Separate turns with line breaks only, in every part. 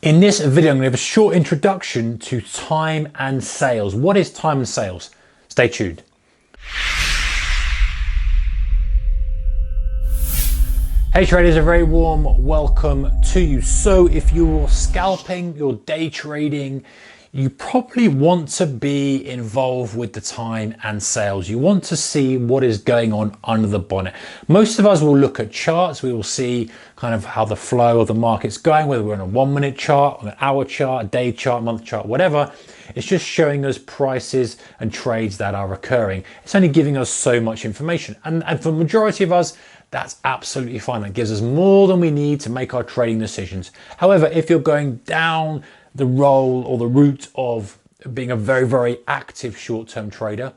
In this video, I'm going to have a short introduction to time and sales. What is time and sales? Stay tuned. Hey traders, a very warm welcome to you. So if you're scalping, you're day trading, you probably want to be involved with the time and sales. You want to see what is going on under the bonnet. Most of us will look at charts. We will see kind of how the flow of the market's going, whether we're on a 1 minute chart, on an hour chart, a day chart, month chart, whatever. It's just showing us prices and trades that are occurring. It's only giving us so much information. And for the majority of us, that's absolutely fine. That gives us more than we need to make our trading decisions. However, if you're going down the role or the route of being a very, very active short-term trader,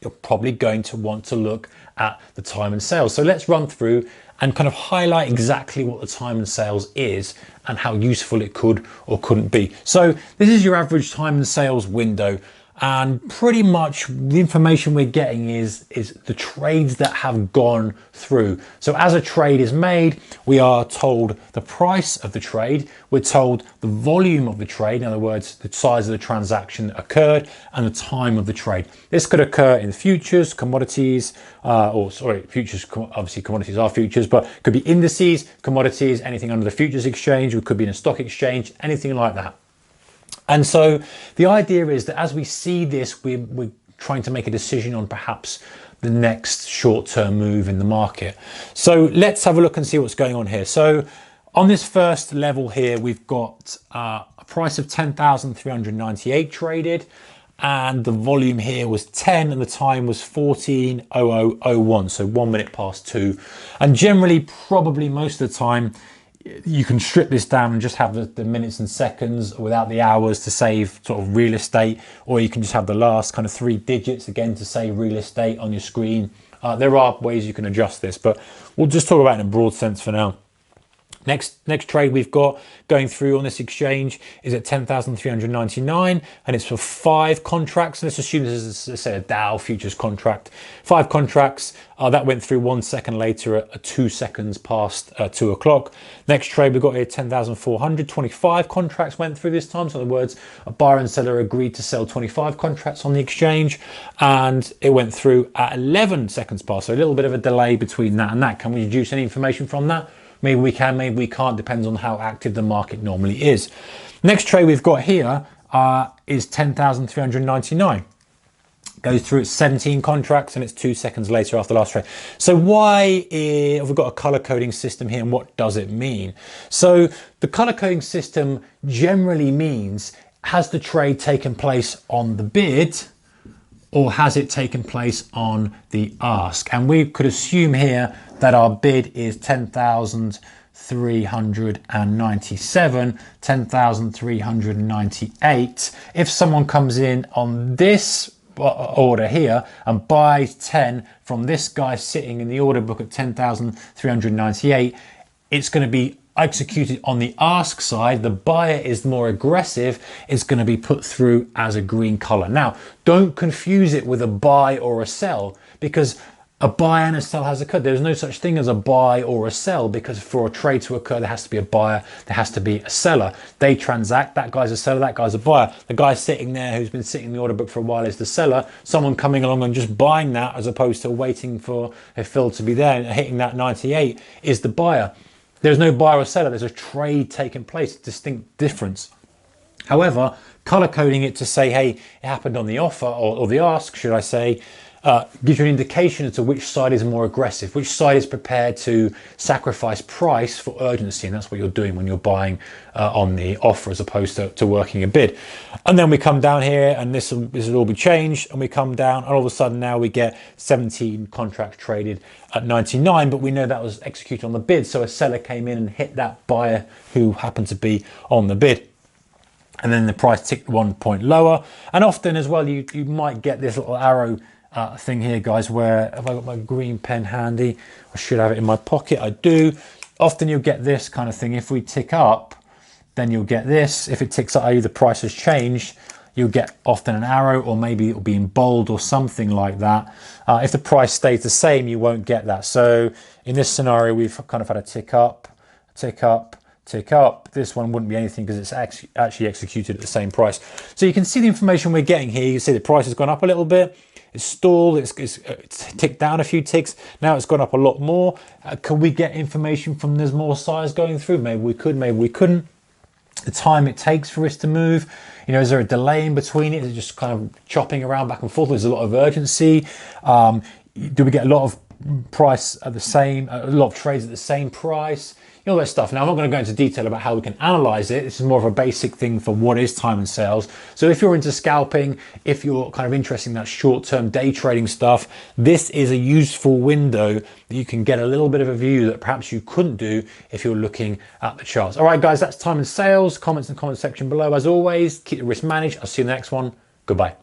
you're probably going to want to look at the time and sales. So let's run through and kind of highlight exactly what the time and sales is and how useful it could or couldn't be. So this is your average time and sales window. And pretty much the information we're getting is the trades that have gone through. So as a trade is made, we are told the price of the trade. We're told the volume of the trade. In other words, the size of the transaction that occurred and the time of the trade. This could occur in futures, commodities, futures, obviously commodities are futures, but it could be indices, commodities, anything under the futures exchange. It could be in a stock exchange, anything like that. And so the idea is that as we see this, we're trying to make a decision on perhaps the next short-term move in the market. So let's have a look and see what's going on here. So on this first level here, we've got a price of 10,398 traded, and the volume here was 10 and the time was 14:00:01, so 1 minute past 2. And generally, probably most of the time, you can strip this down and just have the minutes and seconds without the hours to save sort of real estate, or you can just have the last kind of 3 digits again to save real estate on your screen. There are ways you can adjust this, but we'll just talk about it in a broad sense for now. Next trade we've got going through on this exchange is at 10,399, and it's for 5 contracts. Let's assume this is, let's say, a Dow futures contract. 5 contracts. That went through 1 second later at 2 seconds past 2 o'clock. Next trade we've got here 10,400. 25 contracts went through this time. So in other words, a buyer and seller agreed to sell 25 contracts on the exchange, and it went through at 11 seconds past. So a little bit of a delay between that and that. Can we deduce any information from that? Maybe we can, maybe we can't, depends on how active the market normally is. Next trade we've got here is 10,399. Goes through at 17 contracts and it's 2 seconds later after the last trade. So why have we got a color coding system here, and what does it mean? So the color coding system generally means, has the trade taken place on the bid or has it taken place on the ask? And we could assume here that our bid is 10,397, 10,398. If someone comes in on this order here and buys 10 from this guy sitting in the order book at 10,398, it's going to be executed on the ask side. The buyer is more aggressive, it's going to be put through as a green color. Now, don't confuse it with a buy or a sell, because a buy and a sell has occurred. There's no such thing as a buy or a sell, because for a trade to occur, there has to be a buyer, there has to be a seller. They transact, that guy's a seller, that guy's a buyer. The guy sitting there who's been sitting in the order book for a while is the seller. Someone coming along and just buying that as opposed to waiting for a fill to be there and hitting that 98 is the buyer. There's no buyer or seller, there's a trade taking place, distinct difference. However, color coding it to say, hey, it happened on the offer or the ask, should I say, gives you an indication as to which side is more aggressive, which side is prepared to sacrifice price for urgency. And that's what you're doing when you're buying on the offer as opposed to working a bid. And then we come down here and this will all be changed, and we come down and all of a sudden now we get 17 contracts traded at 99, but we know that was executed on the bid. So a seller came in and hit that buyer who happened to be on the bid. And then the price ticked 1 point lower. And often as well, you might get this little arrow thing here, guys, where, have I got my green pen handy? I should have it in my pocket. I do. Often you'll get this kind of thing. If we tick up, then you'll get this. If it ticks up, i.e. the price has changed, you'll get often an arrow, or maybe it'll be in bold or something like that. If the price stays the same, you won't get that. So in this scenario, we've kind of had a tick up, tick up. This one wouldn't be anything because it's actually executed at the same price. So you can see the information we're getting here. You see the price has gone up a little bit. It's stalled, it's ticked down a few ticks. Now it's gone up a lot more. Can we get information from there's more size going through? Maybe we could, maybe we couldn't. The time it takes for us to move, you know, is there a delay in between it? Is it just kind of chopping around back and forth? There's a lot of urgency. Do we get a lot of price at the same, a lot of trades at the same price? You know, that stuff. Now, I'm not going to go into detail about how we can analyze it. This is more of a basic thing for what is time and sales. So if you're into scalping, if you're kind of interested in that short-term day trading stuff, this is a useful window that you can get a little bit of a view that perhaps you couldn't do if you're looking at the charts. All right, guys, that's time and sales. Comments in the comment section below. As always, keep the risk managed. I'll see you in the next one. Goodbye.